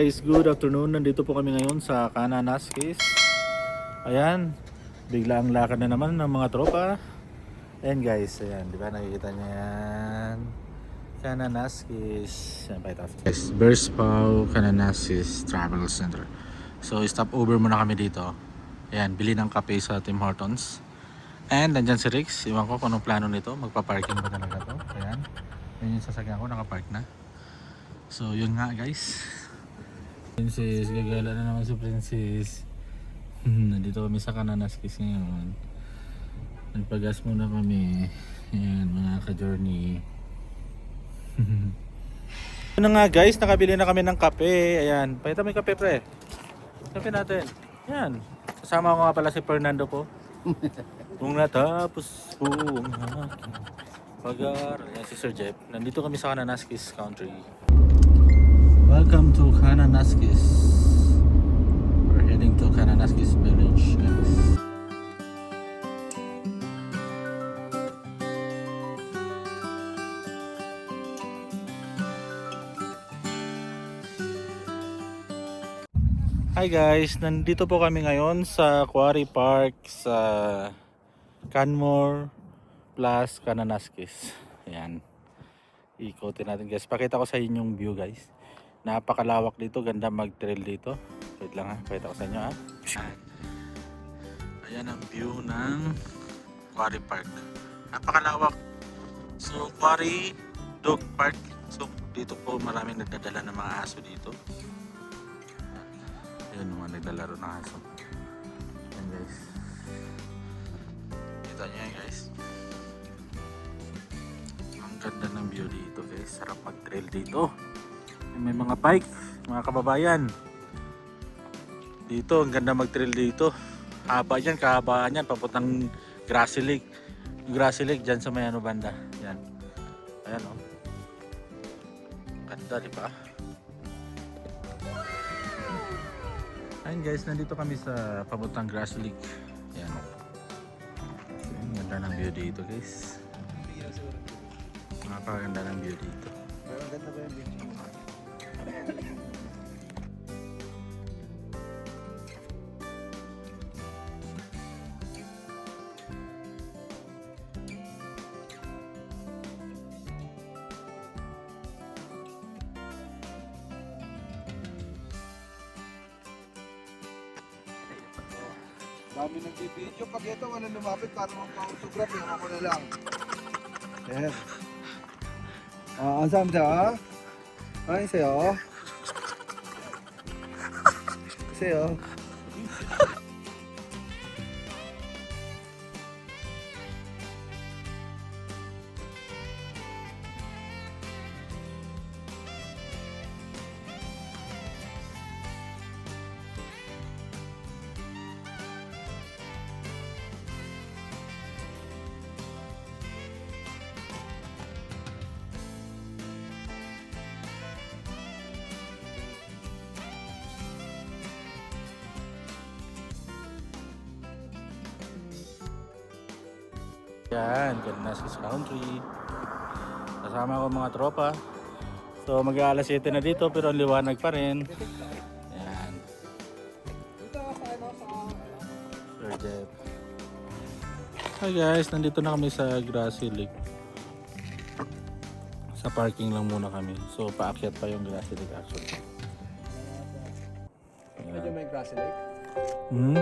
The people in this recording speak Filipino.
guys, good afternoon. Nandito po kami ngayon sa Kananaskis. Ayan, bigla ang lakad na naman ng mga tropa. Ayan guys, ayan, di ba nakikita niya yan? Kananaskis. Ayan, pakita ko. Guys, Berspaw Kananaskis Travel Center. So, stop over muna kami dito. Ayan, bili ng kape sa Tim Hortons. And nandyan si Rix. Iwan ko kung anong plano nito. Magpa-parking ba talaga to? Ayan, yun yung sasakyan ko, nakapark na. So yun nga guys, Princess, gagala na naman si Princess. Nandito kami sa Kananaskis ngayon. Nagpagas muna kami. Ayan mga ka-journey. Yun na nga guys, nakabili na kami ng kape. Ayan, pakita mo yung kape pre. Kape natin. Ayan, kasama ko nga pala si Fernando po. Kung natapos po ang aking pag-aaral. Ayan si Sir Jeff. Nandito kami sa Kananaskis Country. Welcome to Kananaskis. We're heading to Kananaskis Village, guys. Hi guys, nandito po kami ngayon sa Quarry Park sa Canmore plus Kananaskis. Ayan. Ikotin natin guys. Pakita ko sa inyo yung view guys. Napakalawak dito, ganda mag-trail dito. Wait lang ha, pakita ko sa inyo ha. Ayan ang view ng Quarry Park. Napakalawak. So Quarry Dog Park. So dito po maraming nagdadala ng mga aso dito. Ayan mga naglalaro ng aso. Ayan guys. Kita nyo yan guys. Ang ganda ng view dito guys. Sarap mag-trail dito. May mga bike, mga kababayan. Dito, ang ganda mag-trail dito. Haba yan, kahabaan yan, papuntang Grassy Lake. Yung Grassy Lake dyan sa may ano banda. Yan. Ayan o. Ganda, di ba? Ayan guys, nandito kami sa papuntang Grassy Lake. Yan. Ang ganda ng view dito guys. Napakaganda ng view dito. Ang ganda ba yung beach? Dami nag-video. Pag ito wala lumapit para magpa-autograph, yung ako na lang. Ayan. 감사합니다. 안녕하세요. 보세요. Yan, Kananaskis Country. Kasama ko mga tropa. So mag-aalas 7 na dito pero ang liwanag pa rin. Yan. Sir Jeff. Hi guys, nandito na kami sa Grassy Lake. Sa parking lang muna kami. So paakyat pa yung Grassy Lake actually. Medyo may Grassy Lake. Hmm?